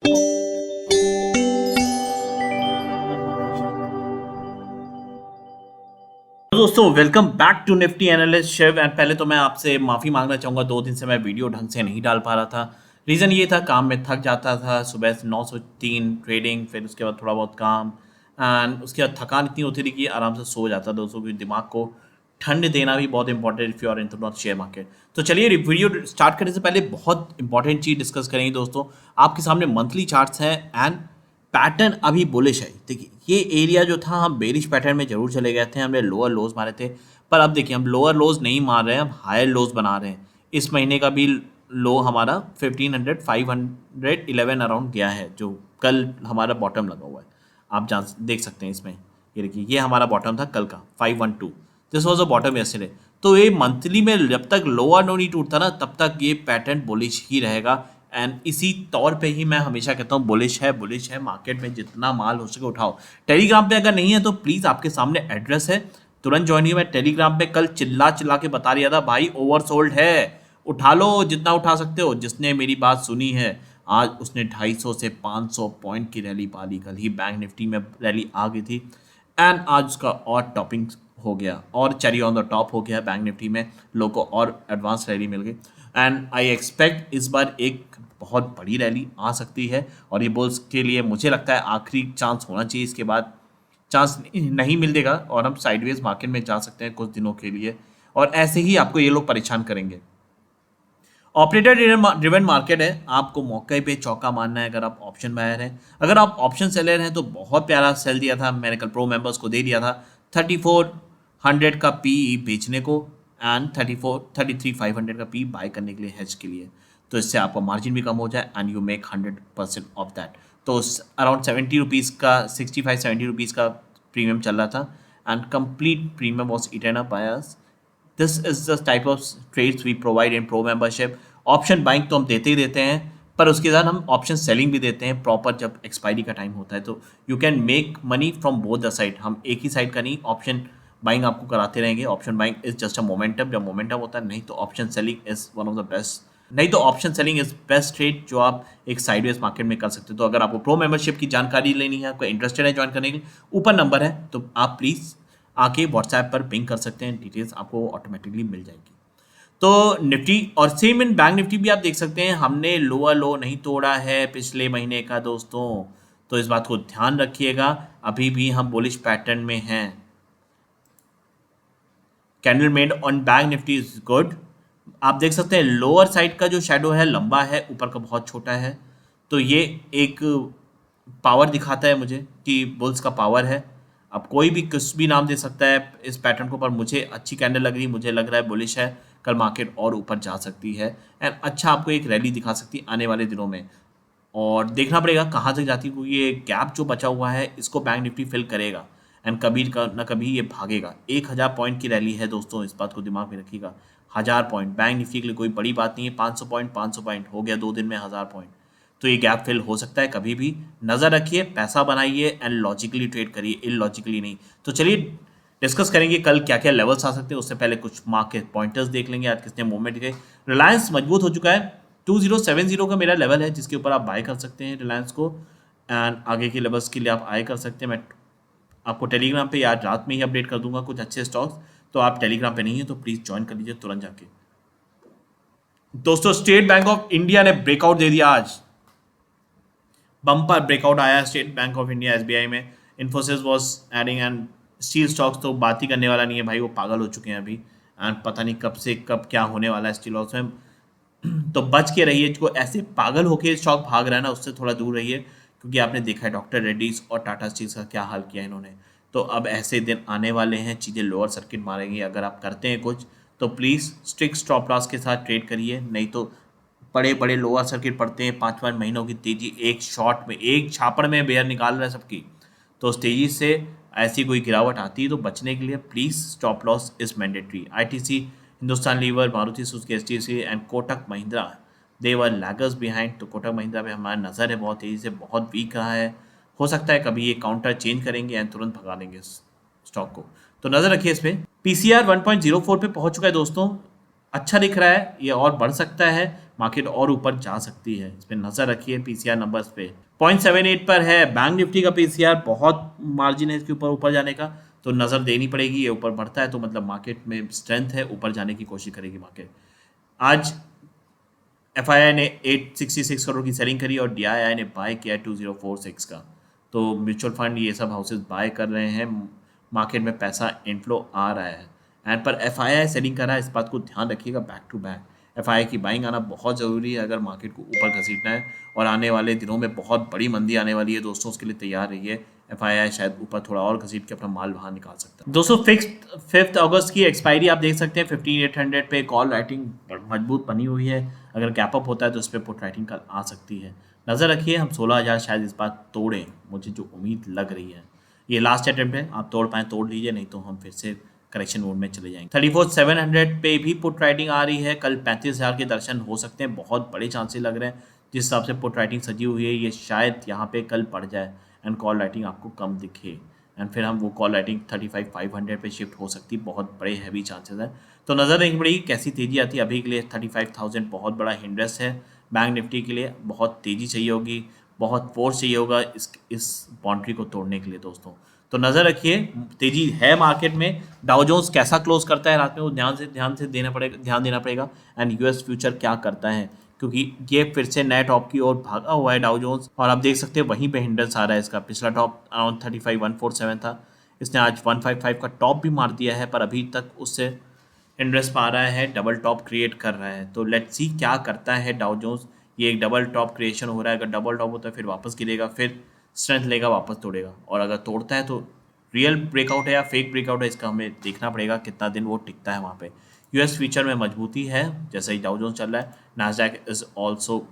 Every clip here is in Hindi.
दोस्तों welcome back to Nifty analyst Shiv. And पहले तो मैं आपसे माफ़ी मांगना चाहूँगा, 2 दिन से मैं वीडियो ढंग से नहीं डाल पा रहा था। रीज़न ये था, काम में थक जाता था। सुबह से 9 से 3 ट्रेडिंग, फिर उसके बाद थोड़ा बहुत काम, एंड उसके बाद थकान इतनी होती थी कि आराम से सो जाता। दोस्तों के दिमाग को ठंड देना भी बहुत important if you are into share market. तो चलिए वीडियो स्टार्ट करने से पहले बहुत इंपॉर्टेंट चीज़ डिस्कस करेंगे। दोस्तों आपके सामने मंथली चार्ट्स हैं एंड पैटर्न अभी बुलिश है। देखिए ये एरिया जो था, हम बेरिश पैटर्न में जरूर चले गए थे, हमने लोअर लोज मारे थे, पर अब देखिए हम लोअर लोज नहीं मार रहे हैं, हम हायर लोज बना रहे हैं। इस महीने का भी लो हमारा 1500 511 अराउंड गया है, जो कल हमारा बॉटम लगा हुआ है। आप जान देख सकते हैं इसमें, ये देखिए ये हमारा बॉटम था कल का 512। This was a bottom yesterday. तो ये मंथली में जब तक लोअर लो नहीं टूटता ना, तब तक ये पैटर्न बुलिश ही रहेगा। एंड इसी तौर पे ही मैं हमेशा कहता हूँ बुलिश है मार्केट में, जितना माल हो सके उठाओ। टेलीग्राम पे अगर नहीं है तो प्लीज़ आपके सामने एड्रेस है, तुरंत ज्वाइन कीजिए। मैं टेलीग्राम पे कल चिल्ला चिल्ला के बता रहा था, भाई ओवरसोल्ड है, उठा लो जितना उठा सकते हो। जिसने मेरी बात सुनी है, आज उसने 250 से 500 पॉइंट की रैली पा ली। कल ही बैंक निफ्टी में रैली आ गई थी एंड आज उसका और टॉपिंग हो गया, और चेरी ऑन द टॉप हो गया बैंक निफ्टी में। लोग को और एडवांस रैली मिल गई एंड आई एक्सपेक्ट इस बार एक बहुत बड़ी रैली आ सकती है। और ये बुल्स के लिए मुझे लगता है आखिरी चांस होना चाहिए, इसके बाद चांस नहीं मिलेगा और हम साइडवेज मार्केट में जा सकते हैं कुछ दिनों के लिए, और ऐसे ही आपको ये लोग परेशान करेंगे। ऑपरेटर ड्रिवन मार्केट है, आपको मौके पे चौका मारना है अगर आप ऑप्शन बायर हैं। अगर आप ऑप्शन सेलर हैं तो बहुत प्यारा सेल दिया था, मैंने कल प्रो मेंबर्स को दे दिया था 3400 का पी बेचने को एंड 33,500 का पी बाय करने के लिए, हेज के लिए। तो इससे आपका मार्जिन भी कम हो जाए and you make 100% of that. तो अराउंड 70 रुपीज़ का 65-70 रुपीज़ का प्रीमियम चल रहा था and complete premium was eaten up by us. This is the type of trades we provide in pro membership. Option buying तो हम देते ही देते हैं, पर उसके साथ हम ऑप्शन सेलिंग भी देते हैं प्रॉपर जब एक्सपायरी का टाइम होता है। तो you can make money from both the side. हम एक ही साइड का नहीं, ऑप्शन बाइंग आपको कराते रहेंगे। Option buying is just a momentum, जब मोमेंटम होता है, नहीं तो option selling is one of the best, नहीं तो option selling is best trade जो आप एक साइडवेज मार्केट में कर सकते हो। तो अगर आपको प्रो मेंबरशिप की जानकारी लेनी है, आपको इंटरेस्टेड है ज्वाइन करने के लिए, ऊपर नंबर है, तो आप प्लीज़ आके व्हाट्सएप पर पिंग कर सकते हैं, डिटेल्स आपको ऑटोमेटिकली मिल जाएगी। तो निफ्टी और सेम इन बैंक निफ्टी भी आप देख सकते हैं, हमने लोअर लो नहीं तोड़ा है पिछले महीने का दोस्तों, तो इस बात को ध्यान रखिएगा। अभी भी हम बुलिश पैटर्न में हैं। Candle made on bank Nifty is good. आप देख सकते हैं लोअर साइड का जो शेडो है लंबा है, ऊपर का बहुत छोटा है। तो ये एक पावर दिखाता है मुझे कि बुल्स का पावर है। अब कोई भी कुछ भी नाम दे सकता है इस पैटर्न को, पर मुझे अच्छी कैंडल लग रही है, मुझे लग रहा है बुलिश है। कल मार्केट और ऊपर जा सकती है एंड अच्छा आपको एक रैली दिखा सकती है आने वाले दिनों में। और देखना पड़ेगा कहाँ तक जाती है, क्योंकि ये गैप जो बचा हुआ है इसको बैंक निफ्टी फिल करेगा एंड कभी ना कभी ये भागेगा। 1000 पॉइंट की रैली है दोस्तों, इस बात को दिमाग में रखिएगा। 1000 पॉइंट बैंक निफ्टी के लिए कोई बड़ी बात नहीं है। 500 पॉइंट हो गया 2 दिन में 1000 पॉइंट, तो ये गैप फिल हो सकता है कभी भी। नज़र रखिए, पैसा बनाइए एंड लॉजिकली ट्रेड करिए, इलॉजिकली नहीं। तो चलिए डिस्कस करेंगे कल क्या क्या लेवल्स आ सकते हैं। उससे पहले कुछ मार्केट पॉइंटर्स देख लेंगे, आज किसने मूवमेंट दिए। रिलायंस मजबूत हो चुका है, 2070 का मेरा लेवल है जिसके ऊपर आप बाय कर सकते हैं रिलायंस को, एंड आगे के लेवल्स के लिए आप आय कर सकते हैं। मैं आपको टेलीग्राम पे आज रात में ही अपडेट कर दूंगा कुछ अच्छे स्टॉक्स, तो आप टेलीग्राम पे नहीं है तो प्लीज़ ज्वाइन कर लीजिए तुरंत जाके। दोस्तों स्टेट बैंक ऑफ इंडिया ने ब्रेकआउट दे दिया आज, बम्पर ब्रेकआउट आया state bank of India SBI में। Infosys was adding and steel stocks तो बात ही करने वाला नहीं है भाई, वो पागल हो चुके हैं अभी एंड पता नहीं कब से कब क्या होने वाला है स्टील स्टॉक्स में। तो बच के रहिए, जो ऐसे पागल होके स्टॉक भाग रहा है ना, उससे थोड़ा दूर रहिए, क्योंकि आपने देखा है डॉक्टर रेड्डीज और टाटा स्टील का क्या हाल किया इन्होंने। तो अब ऐसे दिन आने वाले हैं, चीज़ें लोअर सर्किट मारेंगी। अगर आप करते हैं कुछ तो प्लीज़ स्ट्रिक्ट स्टॉप लॉस के साथ ट्रेड करिए, नहीं तो बड़े बड़े लोअर सर्किट पड़ते हैं। 5-5 महीनों की तेजी एक शॉट में, एक छापड़ में बेयर निकाल रहा है सबकी। तो उस तेजी से ऐसी कोई गिरावट आती है तो बचने के लिए please stop loss is mandatory. ITC, Hindustan Lever, Maruti Suzuki, HDFC and Kotak Mahindra, they were laggers behind. तो कोटक महिंद्रा पे हमारा नज़र है बहुत तेज़ी से, बहुत वीक रहा है। हो सकता है कभी ये काउंटर चेंज करेंगे एंड तुरंत भगा देंगे इस स्टॉक को, तो नज़र रखिए इस पर। पीसीआर 1.04 पे पहुंच चुका है दोस्तों, अच्छा दिख रहा है, ये और बढ़ सकता है। मार्केट और ऊपर जा सकती है, इस पर नज़र रखिए पीसीआर नंबर्स पे। 0.78 पर है बैंक निफ्टी का पीसीआर, बहुत मार्जिन है इसके ऊपर ऊपर जाने का, तो नज़र देनी पड़ेगी। ये ऊपर बढ़ता है तो मतलब मार्केट में स्ट्रेंथ है, ऊपर जाने की कोशिश करेगी मार्केट। आज एफआईआई ने 866 करोड़ की सेलिंग करी और डीआईआई ने बाय किया 2046 का। तो म्यूचुअल फंड ये सब हाउसेस बाय कर रहे हैं, मार्केट में पैसा इनफ्लो आ रहा है। एंड पर एफआईआई सेलिंग कर रहा है, इस बात को ध्यान रखिएगा। बैक टू बैक एफआईआई की बाइंग आना बहुत ज़रूरी है अगर मार्केट को ऊपर घसीटना है, और आने वाले दिनों में बहुत बड़ी मंदी आने वाली है दोस्तों, उसके लिए तैयार रहिए। एफआईआई शायद ऊपर थोड़ा और घसीट के अपना माल बाहर निकाल सकता है दोस्तों। 5 अगस्त की एक्सपायरी आप देख सकते हैं 15800 पे, कॉल राइटिंग मजबूत बनी हुई है, अगर गैप अप होता है तो इस पर पुट राइटिंग कल आ सकती है। नज़र रखिए, हम 16,000 शायद इस बार तोड़ें, मुझे जो उम्मीद लग रही है। ये लास्ट अटेम्प्ट है, आप तोड़ पाएँ तोड़ लीजिए, नहीं तो हम फिर से करेक्शन मोड में चले जाएंगे। 34,700 पे भी पुट राइटिंग आ रही है, कल 35,000 के दर्शन हो सकते हैं, बहुत बड़े चांसेस लग रहे हैं। जिस हिसाब से पुट राइटिंग सजी हुई है, ये शायद यहाँ पे कल पड़ जाए एंड कॉल राइटिंग आपको कम दिखे, एंड फिर हम वो कॉल राइटिंग 35,500 पे शिफ्ट हो सकती है, बहुत बड़े हैवी चांसेस है। तो नज़र देखनी पड़ेगी कैसी तेज़ी आती है। अभी के लिए 35,000 बहुत बड़ा हिंड्रेस है बैंक निफ्टी के लिए, बहुत तेज़ी चाहिए होगी, बहुत फोर्स चाहिए होगा इस बाउंड्री को तोड़ने के लिए दोस्तों। तो नज़र रखिए, तेज़ी है मार्केट में। डाउ जोन्स कैसा क्लोज करता है रात में, वो ध्यान से ध्यान देना पड़ेगा। एंड यूएस फ्यूचर क्या करता है, क्योंकि ये फिर से नए टॉप की ओर भागा हुआ है डाउ जोन्स, और आप देख सकते हैं वहीं पे हिंडर्स आ रहा है इसका। पिछला टॉप अराउंड 35,147 था, इसने आज 155 का टॉप भी मार दिया है, पर अभी तक उससे हिंडर्स पा रहा है, डबल टॉप क्रिएट कर रहा है। तो लेट्स सी क्या करता है डाउ जोन्स। ये एक डबल टॉप क्रिएशन हो रहा है, अगर डबल टॉप होता है फिर वापस गिरेगा, फिर स्ट्रेंथ लेगा, वापस तोड़ेगा, और अगर तोड़ता है तो रियल ब्रेकआउट है या फेक ब्रेकआउट है, इसका हमें देखना पड़ेगा कितना दिन वो टिकता है वहाँ पे। यूएस फ्यूचर में मजबूती है, जैसे ही डाउ जोन्स चल रहा है। Nasdaq is also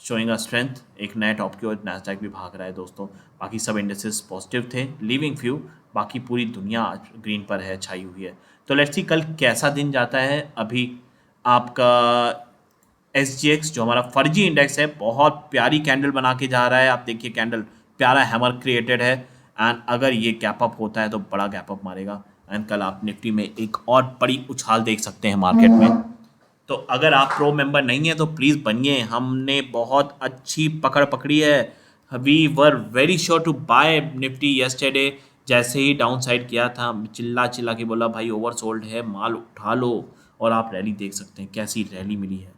showing a strength, एक नए टॉप की ओर नास्डैक भी भाग रहा है दोस्तों। बाकी सब इंडेक्सेस पॉजिटिव थे, लीविंग फ्यू, बाकी पूरी दुनिया आज ग्रीन पर है, छाई हुई है। तो लेट्स सी कल कैसा दिन जाता है। अभी आपका SGX जो हमारा फर्जी इंडेक्स है, बहुत प्यारी कैंडल बना के जा रहा है, आप देखिए कैंडल प्यारा हैमर क्रिएटेड है, एंड अगर ये गैप अप होता है तो बड़ा गैप अप मारेगा, एंड कल आप निफ्टी में एक और बड़ी उछाल देख सकते हैं मार्केट में। तो अगर आप प्रो मेंबर नहीं है तो प्लीज़ बनिए, हमने बहुत अच्छी पकड़ पकड़ी है। We were very sure to buy Nifty yesterday, जैसे ही डाउन साइड किया था चिल्ला चिल्ला के बोला भाई ओवर सोल्ड है, माल उठा लो, और आप रैली देख सकते हैं कैसी रैली मिली है।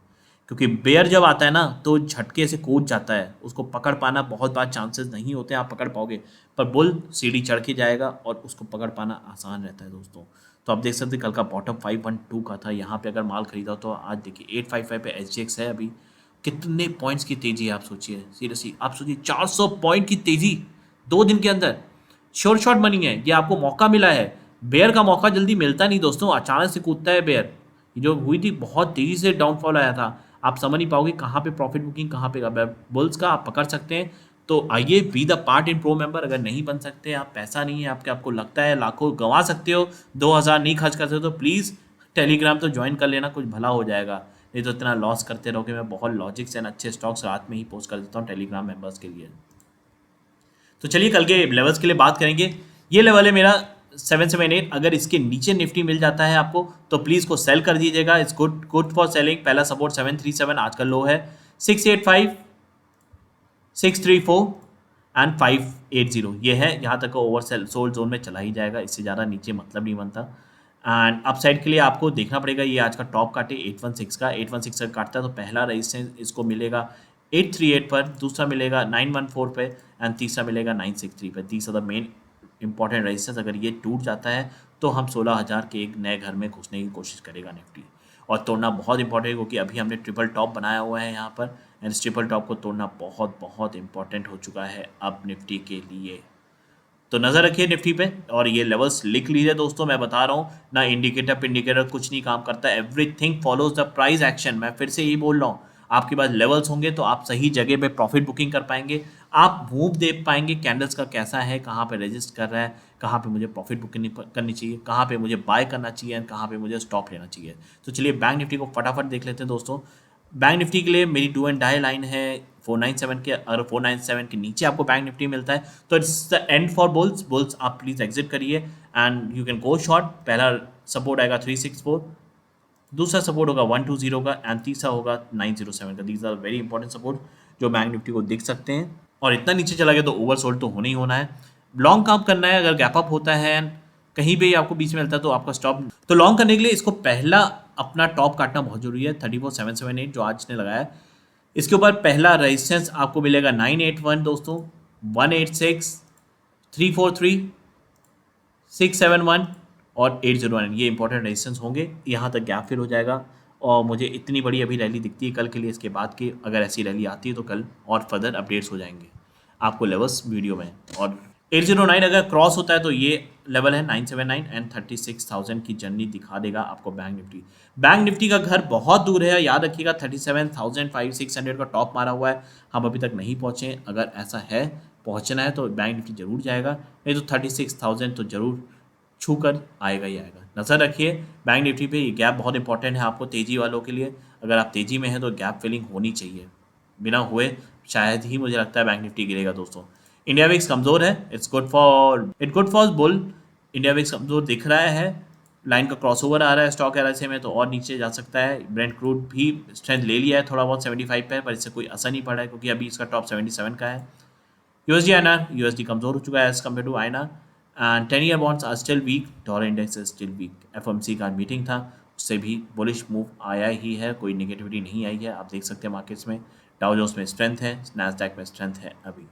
क्योंकि बेयर जब आता है ना तो झटके से कूद जाता है, उसको पकड़ पाना बहुत बार चांसेस नहीं होते आप पकड़ पाओगे, पर बुल सीढ़ी चढ़ के जाएगा और उसको पकड़ पाना आसान रहता है दोस्तों। तो आप देख सकते हैं कल का बॉटम 512 का था, यहाँ पे अगर माल खरीदा तो आज देखिए 855 पे SGX है। अभी कितने पॉइंट्स की तेज़ी है आप सोचिए, सीरियसली आप सोचिए 400 पॉइंट की तेज़ी 2 दिन के अंदर। श्योर शॉर्ट मनी है, ये आपको मौका मिला है। बेयर का मौका जल्दी मिलता नहीं दोस्तों, अचानक से कूदता है बेयर। जो हुई थी बहुत तेज़ी से डाउनफॉल आया था, आप समझ नहीं पाओगे कहाँ पे प्रॉफिट बुकिंग कहाँ पे बुल्स का आप पकड़ सकते हैं। तो आइए be the part in pro member. अगर नहीं बन सकते, आप पैसा नहीं है आपको लगता है लाखों गंवा सकते हो, 2,000 नहीं खर्च कर सकते, तो प्लीज़ टेलीग्राम तो ज्वाइन कर लेना, कुछ भला हो जाएगा। नहीं तो इतना लॉस करते रहोगे। मैं बहुत लॉजिक्स एंड अच्छे स्टॉक्स रात में ही पोस्ट कर देता हूँ टेलीग्राम मेंबर्स के लिए। तो चलिए कल के लेवल्स के लिए बात करेंगे। ये लेवल है मेरा 778, अगर इसके नीचे निफ्टी मिल जाता है आपको तो प्लीज़ को सेल कर दीजिएगा, इट्स गुड फॉर सेलिंग। पहला सपोर्ट 737, आज का लो है 685, 634 एंड 580, ये है। यहाँ तक ओवर सोल्ड जोन में चला ही जाएगा, इससे ज़्यादा नीचे मतलब नहीं बनता। एंड अपसाइड के लिए आपको देखना पड़ेगा, ये आज का टॉप काटे 816 का, 816 का काटता है तो पहला रेजिस्टेंस इसको मिलेगा 838 पर, दूसरा मिलेगा 914 पे, एंड तीसरा मिलेगा 963 पे। तीसरा द मेन इंपॉर्टेंट रेजिस्टेंस, अगर ये टूट जाता है तो हम 16,000 के एक नए घर में घुसने की कोशिश करेगा निफ्टी, और तोड़ना बहुत इंपॉर्टेंट है क्योंकि अभी हमने ट्रिपल टॉप बनाया हुआ है यहाँ पर, एंड ट्रिपल टॉप को तोड़ना बहुत बहुत इंपॉर्टेंट हो चुका है अब निफ्टी के लिए। तो नज़र रखिए निफ्टी पे, और ये लेवल्स लिख लीजिए दोस्तों। मैं बता रहा हूँ ना, इंडिकेटर कुछ नहीं काम करता, everything follows the price action. मैं फिर से यही बोल रहा हूँ, आपके पास लेवल्स होंगे तो आप सही जगह पे प्रॉफिट बुकिंग कर पाएंगे, आप मूव देख पाएंगे कैंडल्स का कैसा है, कहाँ पे रजिस्ट कर रहा है, कहाँ पे मुझे प्रॉफिट बुकिंग करनी चाहिए, कहाँ पे मुझे बाय करना चाहिए, एंड कहाँ पे मुझे स्टॉप लेना चाहिए। तो चलिए बैंक निफ्टी को फटाफट देख लेते हैं दोस्तों। बैंक निफ्टी के लिए मेरी डू एंड डाई लाइन है 497 के, अगर 497 के नीचे आपको बैंक निफ्टी मिलता है तो it's the end for bulls आप प्लीज़ एग्जिट करिए and you can go short. पहला सपोर्ट आएगा 364, दूसरा सपोर्ट होगा 120 का एंड तीसरा होगा 907 का। These are very important support जो बैंक निफ्टी को दिख सकते हैं। और इतना नीचे चला गया तो ओवरसोल्ड तो होना ही होना है। लॉन्ग काम करना है, अगर गैप अप होता है कहीं भी आपको बीच में मिलता है तो आपका स्टॉप। तो लॉन्ग करने के लिए इसको पहला अपना टॉप काटना बहुत जरूरी है 34778 जो आज ने लगाया। इसके ऊपर पहला रेजिस्टेंस आपको मिलेगा 981 दोस्तों, 186, 343, 671 और 801। ये इंपॉर्टेंट रेजिस्टेंस होंगे। यहाँ तक गैप फिल हो जाएगा और मुझे इतनी बड़ी अभी रैली दिखती है कल के लिए। इसके बाद की अगर ऐसी रैली आती है तो कल और फर्दर अपडेट्स हो जाएंगे आपको लेवल्स वीडियो में। और 809 अगर क्रॉस होता है तो ये लेवल है 979 एंड 36,000 की जर्नी दिखा देगा आपको बैंक निफ्टी। बैंक निफ्टी का घर बहुत दूर है, याद रखिएगा 37,500-600 का टॉप मारा हुआ है, हम अभी तक नहीं पहुँचे। अगर ऐसा है पहुँचना है तो बैंक निफ्टी जरूर जाएगा, नहीं तो 36,000 तो जरूर छू कर आएगा ही आएगा। नज़र रखिए बैंक निफ्टी पे, ये गैप बहुत इंपॉर्टेंट है आपको तेज़ी वालों के लिए। अगर आप तेज़ी में हैं तो गैप फिलिंग होनी चाहिए, बिना हुए शायद ही मुझे लगता है बैंक निफ्टी गिरेगा दोस्तों। इंडिया विक्स कमज़ोर है, it's good for bull. India VIX कमज़ोर दिख रहा है, लाइन का क्रॉसओवर आ रहा है स्टॉक एलआईसी में तो और नीचे जा सकता है। ब्रेंट क्रूड भी स्ट्रेंथ ले लिया है थोड़ा बहुत 75 पे, पर इससे कोई असर नहीं पड़ा है क्योंकि अभी इसका टॉप 77 का है। यूएसडी आईएनआर, यूएसडी कमज़ोर हो चुका है as compared to INR and 10 year bonds are still weak, dollar index is still weak. FOMC का मीटिंग था, उससे भी बुलिश मूव आया ही है, कोई नेगेटिविटी नहीं आई है। आप देख सकते हैं मार्केट्स में डाउ जोन्स में स्ट्रेंथ है, नैस्डैक में स्ट्रेंथ है अभी।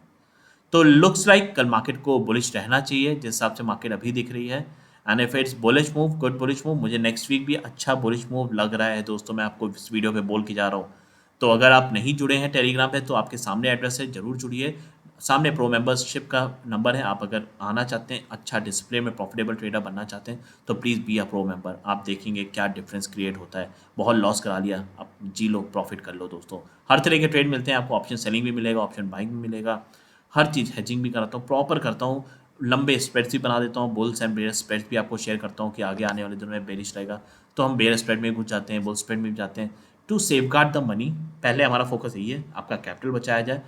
तो लुक्स लाइक कल मार्केट को बुलिश रहना चाहिए जिस हिसाब से मार्केट अभी दिख रही है। And if it's bullish move, good bullish move, मुझे नेक्स्ट वीक भी अच्छा बुलिश मूव लग रहा है दोस्तों। मैं आपको इस वीडियो पे बोल के जा रहा हूँ। तो अगर आप नहीं जुड़े हैं टेलीग्राम पे तो आपके सामने एड्रेस है, जरूर जुड़िए। सामने प्रो मेंबरशिप का नंबर है, आप अगर आना चाहते हैं, अच्छा डिस्प्ले में प्रॉफिटेबल ट्रेडर बनना चाहते हैं तो please be a pro member. आप देखेंगे क्या डिफरेंस क्रिएट होता है। बहुत लॉस करा लिया, आप जी लो, प्रॉफिट कर लो दोस्तों। हर तरह के ट्रेड मिलते हैं आपको, ऑप्शन सेलिंग भी मिलेगा, ऑप्शन बाइंग भी मिलेगा, हर चीज़ हेजिंग भी कराता हूँ, प्रॉपर करता हूँ, लंबे स्प्रेड्स भी बना देता हूँ, बुल्स एंड बेयर स्प्रेड्स भी आपको शेयर करता हूँ कि आगे आने वाले दिनों में बेरिश रहेगा तो हम बेयर स्प्रेड में घुस जाते हैं, बुल स्प्रेड में भी जाते हैं to safeguard the money. पहले हमारा फोकस यही है आपका कैपिटल बचाया जाए,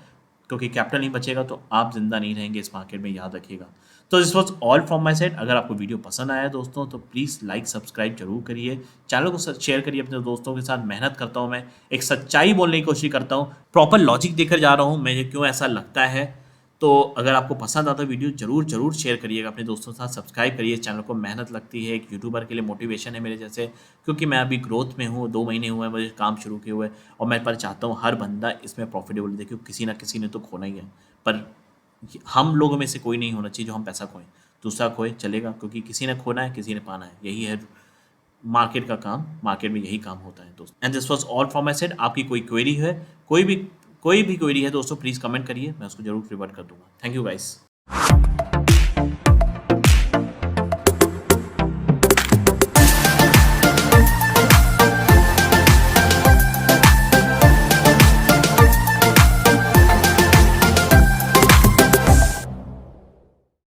क्योंकि कैपिटल नहीं बचेगा तो आप जिंदा नहीं रहेंगे इस मार्केट में, याद रखिएगा। तो this was all from my side. अगर आपको वीडियो पसंद आया दोस्तों तो प्लीज़ लाइक सब्सक्राइब जरूर करिए, चैनल को शेयर करिए अपने दोस्तों के साथ। मेहनत करता हूँ मैं, एक सच्चाई बोलने की कोशिश करता हूँ, प्रॉपर लॉजिक देकर जा रहा हूँ मुझे क्यों ऐसा लगता है। तो अगर आपको पसंद आता है वीडियो जरूर जरूर शेयर करिएगा अपने दोस्तों के साथ, सब्सक्राइब करिए चैनल को। मेहनत लगती है, एक यूट्यूबर के लिए मोटिवेशन है मेरे जैसे, क्योंकि मैं अभी ग्रोथ में हूँ, 2 महीने हुए हैं मुझे काम शुरू किए हुए और मैं पर चाहता हूँ हर बंदा इसमें प्रॉफिटेबल देखे, किसी ना किसी ने तो खोना ही है। पर हम लोगों में से कोई नहीं होना चाहिए जो हम पैसा खोएं, दूसरा खोए चलेगा, क्योंकि किसी ने खोना है किसी ने पाना है, यही है मार्केट का काम। मार्केट में यही काम होता है दोस्तों। And this was all from my side. आपकी कोई क्वेरी है, कोई भी क्वेरी है दोस्तों, प्लीज़ कमेंट करिए, मैं उसको जरूर रिवर्ट कर दूंगा। Thank you guys.